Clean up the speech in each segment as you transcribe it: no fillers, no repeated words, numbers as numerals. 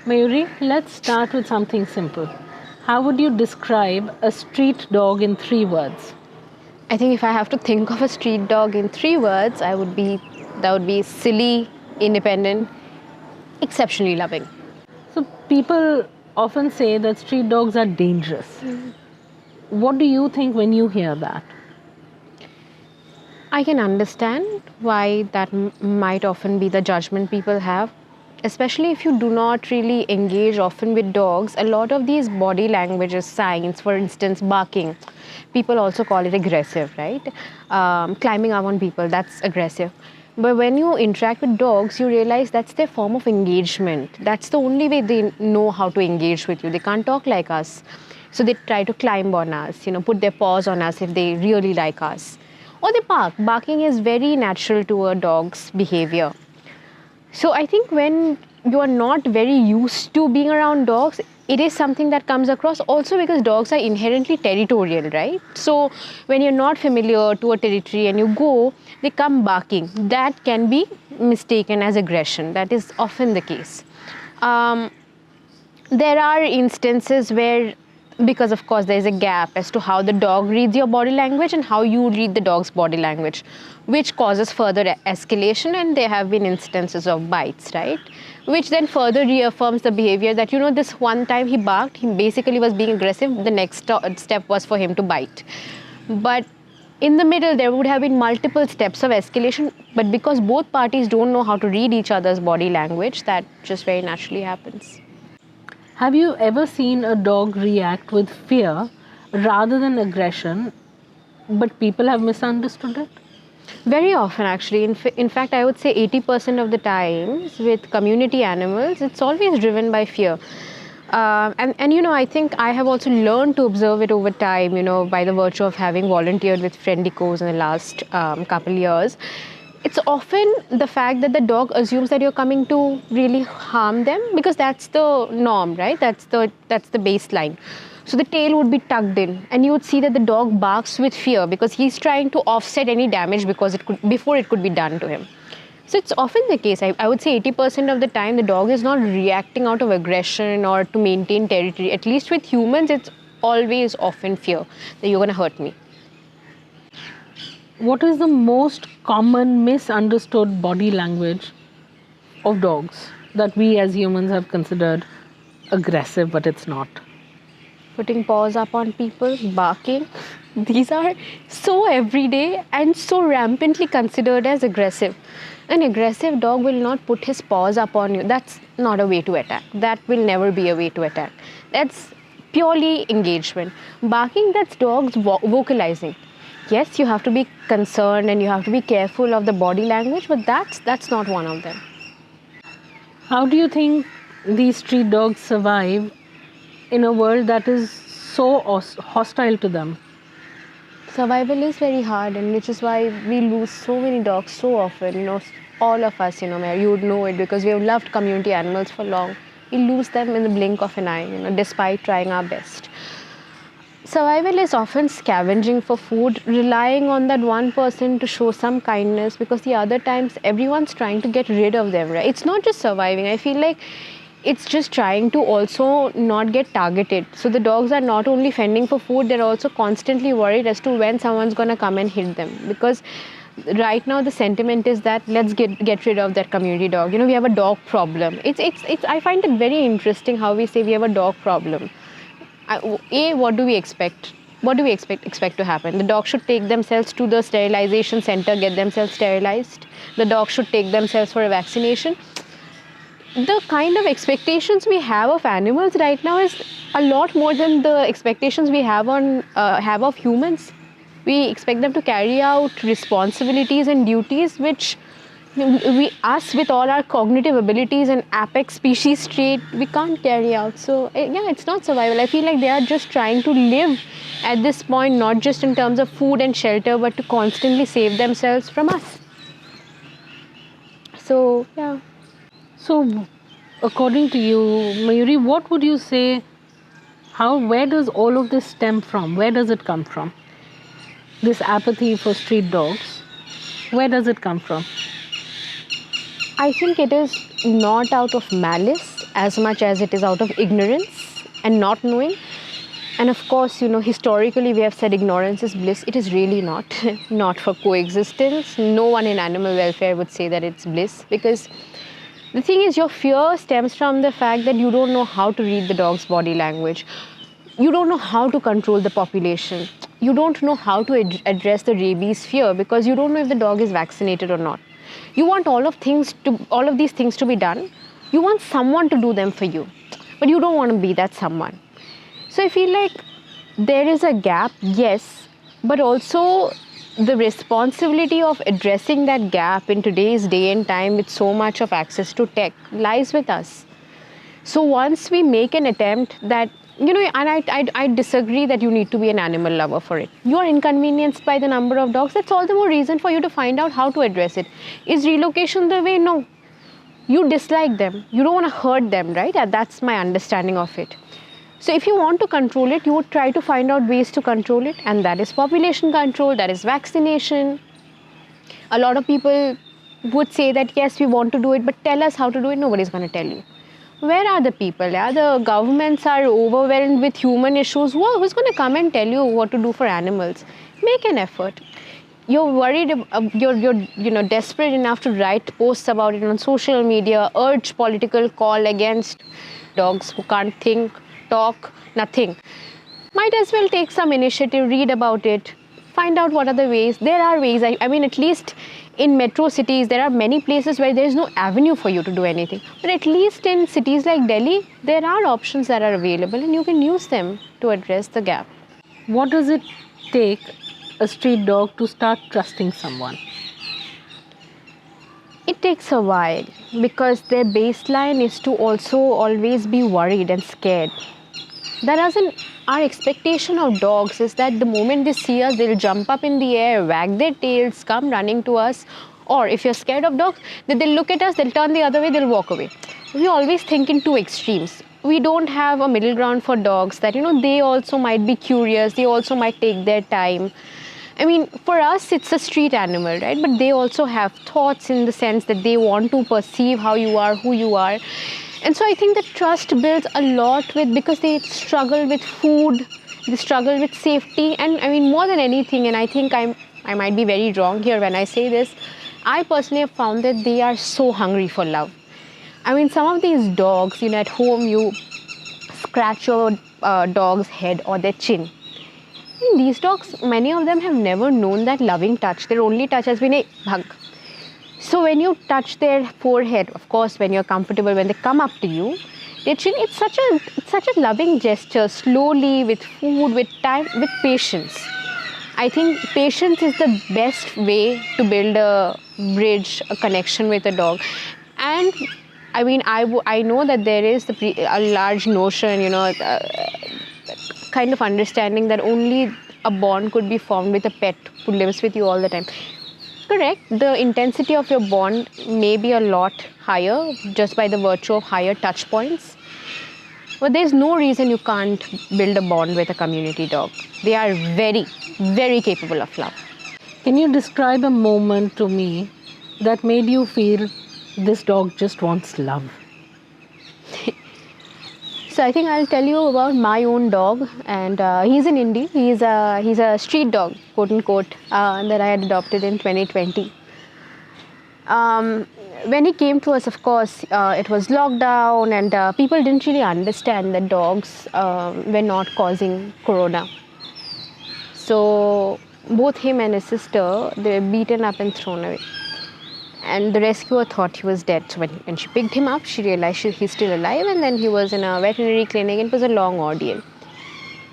Mayuri, let's start with something simple. How would you describe a street dog in 3 words? I think if I have to think of a street dog in 3 words, that would be silly, independent, exceptionally loving. So, people often say that street dogs are dangerous. What do you think when you hear that? I can understand why that might often be the judgment people have, especially if you do not really engage often with dogs. A lot of these body languages, signs, for instance, barking, people also call it aggressive, right? Climbing up on people, that's aggressive. But when you interact with dogs, you realize that's their form of engagement. That's the only way they know how to engage with you. They can't talk like us. So they try to climb on us, put their paws on us if they really like us. Or they bark. Barking is very natural to a dog's behavior. So I think when you are not very used to being around dogs, it is something that comes across also because dogs are inherently territorial, right? So when you're not familiar to a territory and you go, they come barking. That can be mistaken as aggression. That is often the case. There are instances where, because of course there is a gap as to how the dog reads your body language and how you read the dog's body language, which causes further escalation, and there have been instances of bites, right? Which then further reaffirms the behavior that, this one time he barked, he basically was being aggressive, the next step was for him to bite. But in the middle, there would have been multiple steps of escalation, but because both parties don't know how to read each other's body language, that just very naturally happens. Have you ever seen a dog react with fear rather than aggression, but people have misunderstood it? Very often, actually. In fact, I would say 80% of the times with community animals, it's always driven by fear. And I think I have also learned to observe it over time, by the virtue of having volunteered with Friendicoes in the last couple years. It's often the fact that the dog assumes that you're coming to really harm them, because that's the norm, right? That's the baseline. So the tail would be tucked in, and you would see that the dog barks with fear because he's trying to offset any damage before it could be done to him. So it's often the case. I would say 80% of the time the dog is not reacting out of aggression or to maintain territory. At least with humans, it's always often fear that you're going to hurt me. What is the most common misunderstood body language of dogs that we as humans have considered aggressive, but it's not? Putting paws up on people, barking. These are so everyday and so rampantly considered as aggressive. An aggressive dog will not put his paws up on you. That's not a way to attack. That will never be a way to attack. That's purely engagement. Barking, that's dogs vocalizing. Yes, you have to be concerned and you have to be careful of the body language, but that's not one of them. How do you think these street dogs survive in a world that is so hostile to them? Survival is very hard, and which is why we lose so many dogs so often. All of us, Mary, you would know it because we have loved community animals for long. We lose them in the blink of an eye, despite trying our best. Survival is often scavenging for food, relying on that one person to show some kindness, because the other times everyone's trying to get rid of them, right? It's not just surviving. I feel like it's just trying to also not get targeted. So the dogs are not only fending for food, they're also constantly worried as to when someone's going to come and hit them. Because right now the sentiment is that let's get rid of that community dog. We have a dog problem. I find it very interesting how we say we have a dog problem. What do we expect? What do we expect to happen? The dog should take themselves to the sterilization center, get themselves sterilized. The dog should take themselves for a vaccination. The kind of expectations we have of animals right now is a lot more than the expectations we have of humans. We expect them to carry out responsibilities and duties which us with all our cognitive abilities and apex species trait, we can't carry out. So it's not survival. I feel like they are just trying to live at this point, not just in terms of food and shelter, but to constantly save themselves from us. So yeah. So according to you, Mayuri, what would you say, where does all of this stem from? Where does it come from? This apathy for street dogs, where does it come from? I think it is not out of malice as much as it is out of ignorance and not knowing. And of course, historically we have said ignorance is bliss. It is really not. Not for coexistence. No one in animal welfare would say that it's bliss, because the thing is, your fear stems from the fact that you don't know how to read the dog's body language. You don't know how to control the population. You don't know how to address the rabies fear, because you don't know if the dog is vaccinated or not. You want all of these things to be done. You want someone to do them for you, but you don't want to be that someone. So I feel like there is a gap, yes, but also the responsibility of addressing that gap in today's day and time with so much of access to tech lies with us. So once we make an attempt that, and I disagree that you need to be an animal lover for it. You are inconvenienced by the number of dogs. That's all the more reason for you to find out how to address it. Is relocation the way? No. You dislike them. You don't want to hurt them, right? That's my understanding of it. So if you want to control it, you would try to find out ways to control it, and that is population control, that is vaccination. A lot of people would say that yes, we want to do it, but tell us how to do it. Nobody's going to tell you. Where are the people? Yeah? The governments are overwhelmed with human issues. Who's going to come and tell you what to do for animals? Make an effort. You're worried, you're desperate enough to write posts about it on social media, urge political call against dogs who can't think, talk, nothing. Might as well take some initiative, read about it, find out what are the ways. There are ways. I mean, at least in metro cities, there are many places where there is no avenue for you to do anything. But at least in cities like Delhi, there are options that are available, and you can use them to address the gap. What does it take a street dog to start trusting someone? It takes a while, because their baseline is to also always be worried and scared. Our expectation of dogs is that the moment they see us, they'll jump up in the air, wag their tails, come running to us. Or if you're scared of dogs, they'll look at us, they'll turn the other way, they'll walk away. We always think in two extremes. We don't have a middle ground for dogs that, they also might be curious, they also might take their time. I mean, for us, it's a street animal, right? But they also have thoughts, in the sense that they want to perceive how you are, who you are. And so I think that trust builds a lot because they struggle with food, they struggle with safety, and I mean, more than anything, and I think I might be very wrong here when I say this, I personally have found that they are so hungry for love. I mean, some of these dogs, at home you scratch your dog's head or their chin. And these dogs, many of them have never known that loving touch. Their only touch has been a hug. So when you touch their forehead, of course, when you're comfortable, when they come up to you, their chin, it's such a loving gesture, slowly, with food, with time, with patience. I think patience is the best way to build a bridge, a connection with a dog. And I mean, I know that there is a large notion, kind of understanding that only a bond could be formed with a pet who lives with you all the time. Correct. The intensity of your bond may be a lot higher just by the virtue of higher touch points. But there's no reason you can't build a bond with a community dog. They are very, very capable of love. Can you describe a moment to me that made you feel this dog just wants love? So I think I'll tell you about my own dog, and he's an indie. He's a street dog, quote unquote, that I had adopted in 2020. When he came to us, of course, it was lockdown, and people didn't really understand that dogs were not causing corona. So both him and his sister, they were beaten up and thrown away. And the rescuer thought he was dead. So when she picked him up, she realized he's still alive, and then he was in a veterinary clinic. It was a long ordeal.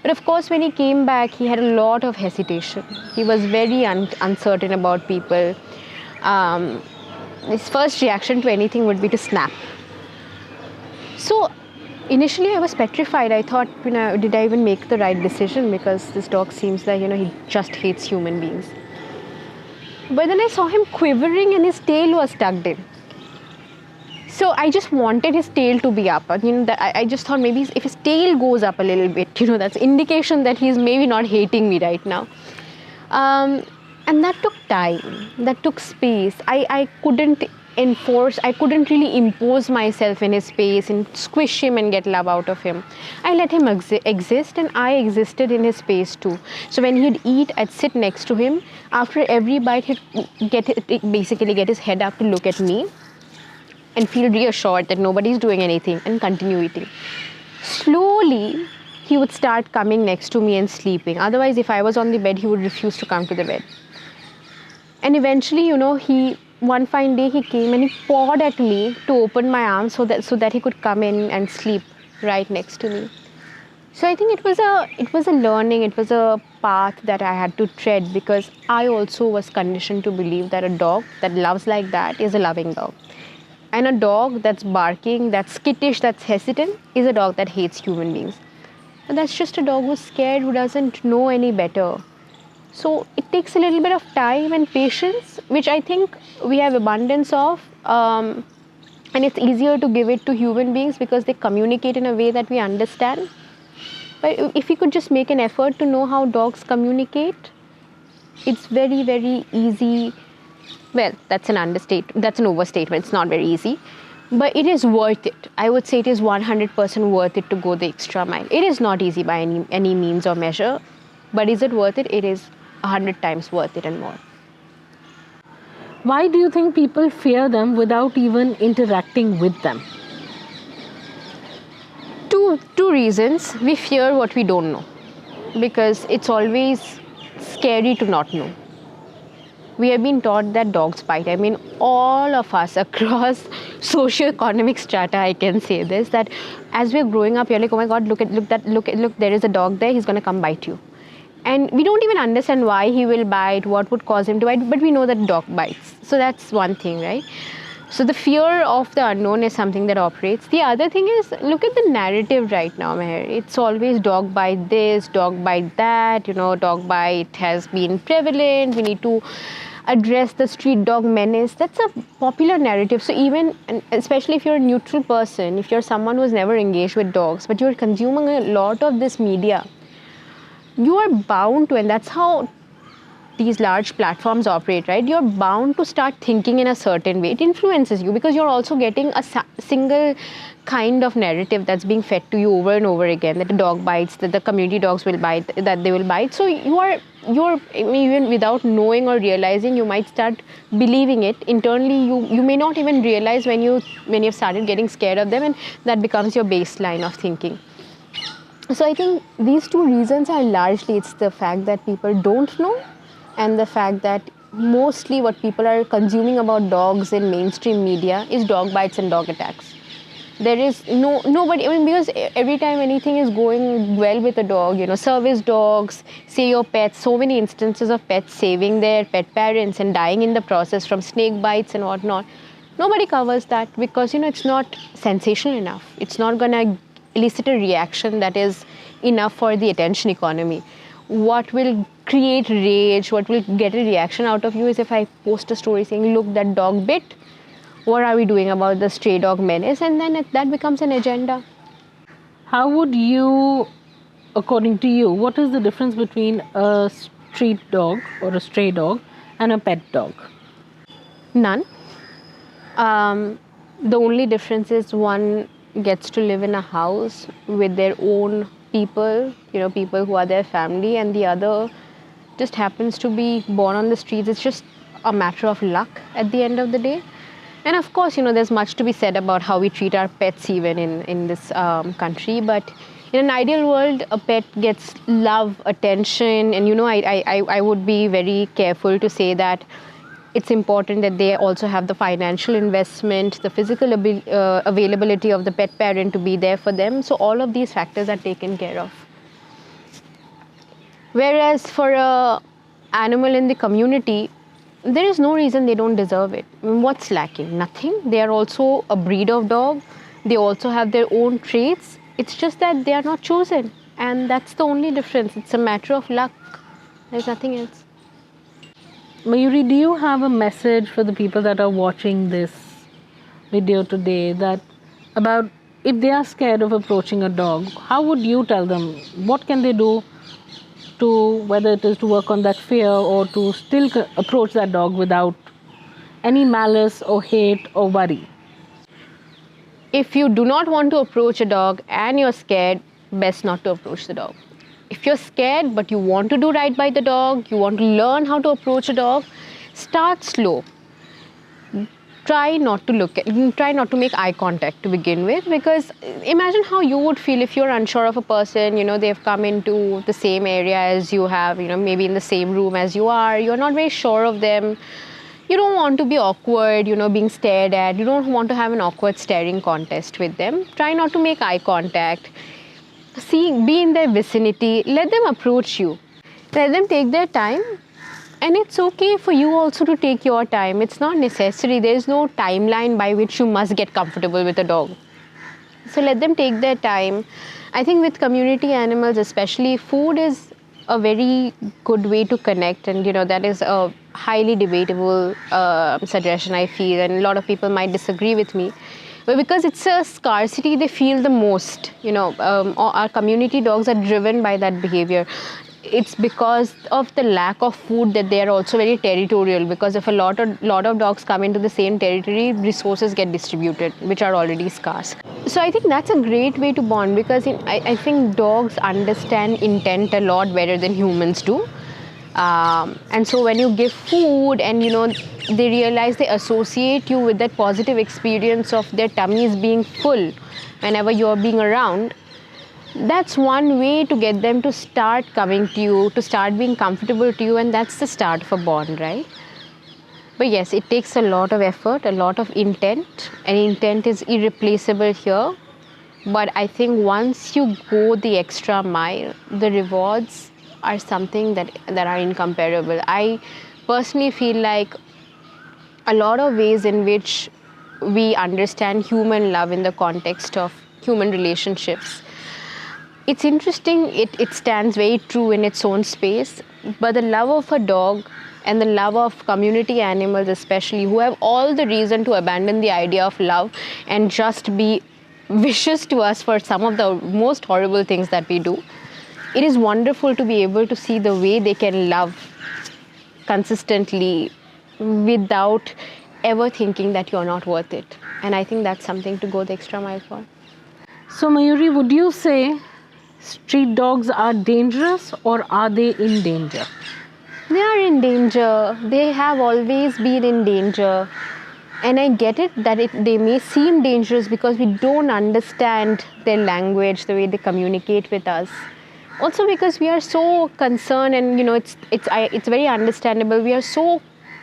But of course, when he came back, he had a lot of hesitation. He was very uncertain about people. His first reaction to anything would be to snap. So initially I was petrified. I thought, did I even make the right decision? Because this dog seems like, he just hates human beings. But then I saw him quivering and his tail was tucked in. So I just wanted his tail to be up. I just thought maybe if his tail goes up a little bit, that's indication that he's maybe not hating me right now. And that took time. That took space. I couldn't enforce, I couldn't really impose myself in his space and squish him and get love out of him. I let him exist, and I existed in his space too. So when he'd eat, I'd sit next to him. After every bite, basically get his head up to look at me and feel reassured that nobody's doing anything and continue eating. Slowly, he would start coming next to me and sleeping. Otherwise, if I was on the bed, he would refuse to come to the bed. And eventually, one fine day he came and he pawed at me to open my arms so that he could come in and sleep right next to me. So I think it was a learning, it was a path that I had to tread, because I also was conditioned to believe that a dog that loves like that is a loving dog. And a dog that's barking, that's skittish, that's hesitant is a dog that hates human beings. And that's just a dog who's scared, who doesn't know any better. So it takes a little bit of time and patience, which I think we have abundance of, and it's easier to give it to human beings because they communicate in a way that we understand. But if we could just make an effort to know how dogs communicate, it's very, very easy. Well, that's an overstatement. It's not very easy, but it is worth it. I would say it is 100% worth it to go the extra mile. It is not easy by any means or measure, but is it worth it? It is 100 times worth it and more. Why do you think people fear them without even interacting with them? Two reasons. We fear what we don't know, because it's always scary to not know. We have been taught that dogs bite. I mean, all of us across socio-economic strata, I can say this, that as we're growing up, you're like, oh my God, look, there is a dog there, he's going to come bite you. And we don't even understand why he will bite, what would cause him to bite, but we know that dog bites. So that's one thing, right? So the fear of the unknown is something that operates. The other thing is, look at the narrative right now, Meher. It's always dog bite this, dog bite that, dog bite has been prevalent. We need to address the street dog menace. That's a popular narrative. So even, and especially if you're a neutral person, if you're someone who's never engaged with dogs, but you're consuming a lot of this media, you are bound to, and that's how these large platforms operate, right? You're bound to start thinking in a certain way. It influences you because you're also getting a single kind of narrative that's being fed to you over and over again, that the dog bites, that the community dogs will bite, that they will bite. So you're even without knowing or realizing, you might start believing it internally. You may not even realize when you've started getting scared of them, and that becomes your baseline of thinking. So I think these two reasons are largely, it's the fact that people don't know, and the fact that mostly what people are consuming about dogs in mainstream media is dog bites and dog attacks. There is nobody, because every time anything is going well with a dog, service dogs, say your pets, so many instances of pets saving their pet parents and dying in the process from snake bites and whatnot. Nobody covers that because, it's not sensational enough. It's not going to elicit a reaction that is enough for the attention economy. What will create rage, what will get a reaction out of you is if I post a story saying, look, that dog bit, what are we doing about the stray dog menace? And then that becomes an agenda. How would you, according to you, what is the difference between a street dog or a stray dog and a pet dog? None. The only difference is one gets to live in a house with their own people, people who are their family, and the other just happens to be born on the streets. It's just a matter of luck at the end of the day. And of course, there's much to be said about how we treat our pets even in this country. But in an ideal world, a pet gets love, attention, and I would be very careful to say that it's important that they also have the financial investment, the physical availability of the pet parent to be there for them. So all of these factors are taken care of. Whereas for an animal in the community, there is no reason they don't deserve it. What's lacking? Nothing. They are also a breed of dog. They also have their own traits. It's just that they are not chosen. And that's the only difference. It's a matter of luck. There's nothing else. Mayuri, do you have a message for the people that are watching this video today about if they are scared of approaching a dog, how would you tell them? What can they do to, whether it is to work on that fear or to still approach that dog without any malice or hate or worry? If you do not want to approach a dog and you're scared, best not to approach the dog. If you're scared but you want to do right by the dog, you want to learn how to approach a dog, start slow. Try not to make eye contact to begin with, because imagine how you would feel if you're unsure of a person. They've come into the same area as you have, maybe in the same room as you are. You're not very sure of them. You don't want to be awkward, being stared at. You don't want to have an awkward staring contest with them. Try not to make eye contact. Be in their vicinity. Let them approach you. Let them take their time. And it's okay for you also to take your time. It's not necessary. There's no timeline by which you must get comfortable with a dog. So let them take their time. I think with community animals especially, food is a very good way to connect, and that is a highly debatable suggestion, I feel, and a lot of people might disagree with me. But because it's a scarcity, they feel the most. Our community dogs are driven by that behavior. It's because of the lack of food that they are also very territorial, because if a lot of dogs come into the same territory, resources get distributed, which are already scarce. So I think that's a great way to bond, because I think dogs understand intent a lot better than humans do. And so when you give food and they realize, they associate you with that positive experience of their tummies being full whenever you're being around, that's one way to get them to start coming to you, to start being comfortable to you, and that's the start of a bond, right? But yes, it takes a lot of effort, a lot of intent, and intent is irreplaceable here. But I think once you go the extra mile, the rewards are something that are incomparable. I personally feel like a lot of ways in which we understand human love in the context of human relationships, it's interesting, it stands very true in its own space, but the love of a dog and the love of community animals especially, who have all the reason to abandon the idea of love and just be vicious to us for some of the most horrible things that we do, it is wonderful to be able to see the way they can love consistently without ever thinking that you're not worth it. And I think that's something to go the extra mile for. So Mayuri, would you say street dogs are dangerous, or are they in danger? They are in danger. They have always been in danger. And I get it that they may seem dangerous because we don't understand their language, the way they communicate with us. Also because we are so concerned, and it's very understandable. We are so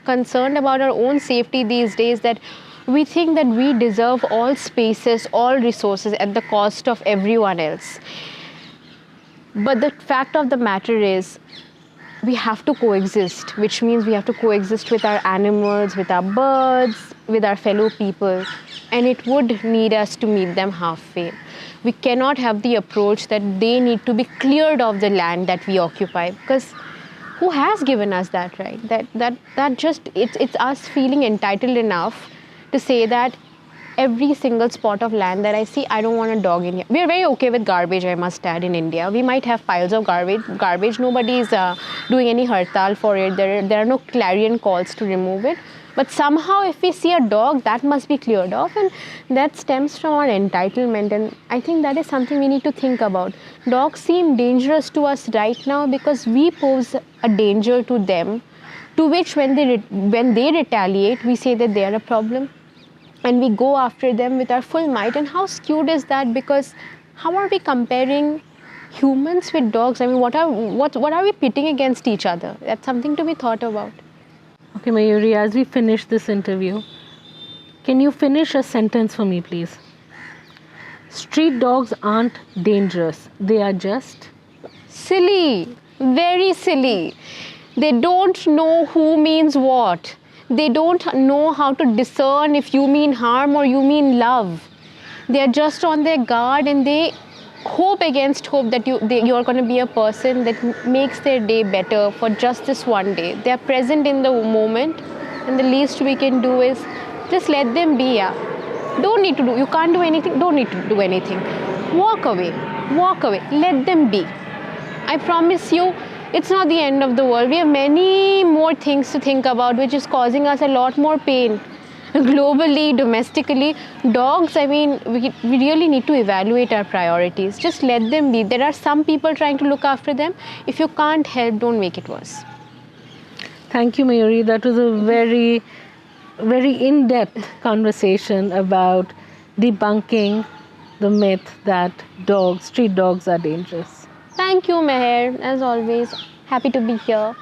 concerned about our own safety these days that we think that we deserve all spaces, all resources at the cost of everyone else. But the fact of the matter is, we have to coexist, which means we have to coexist with our animals, with our birds, with our fellow people, and it would need us to meet them halfway. We cannot have the approach that they need to be cleared of the land that we occupy, because who has given us that right? That just it's us feeling entitled enough to say that every single spot of land that I see, I don't want a dog in here. We are very okay with garbage, I must add, in India. We might have piles of garbage. Nobody is doing any hartal for it. There are no clarion calls to remove it. But somehow if we see a dog, that must be cleared off, and that stems from our entitlement. And I think that is something we need to think about. Dogs seem dangerous to us right now because we pose a danger to them, to which when they retaliate, we say that they are a problem. And we go after them with our full might. And how skewed is that? Because how are we comparing humans with dogs? I mean, what are we pitting against each other? That's something to be thought about. Okay, Mayuri, as we finish this interview, can you finish a sentence for me, please? Street dogs aren't dangerous. They are just silly, very silly. They don't know who means what. They don't know how to discern if you mean harm or you mean love. They are just on their guard, and they hope against hope that you're going to be a person that makes their day better for just this one day. They are present in the moment, and the least we can do is just let them be. You can't do anything, don't need to do anything. Walk away, let them be. I promise you, it's not the end of the world. We have many more things to think about, which is causing us a lot more pain. Globally, domestically, dogs, I mean, we really need to evaluate our priorities. Just let them be. There are some people trying to look after them. If you can't help, don't make it worse. Thank you, Mayuri. That was a very, very in-depth conversation about debunking the myth that street dogs are dangerous. Thank you, Meher. As always, happy to be here.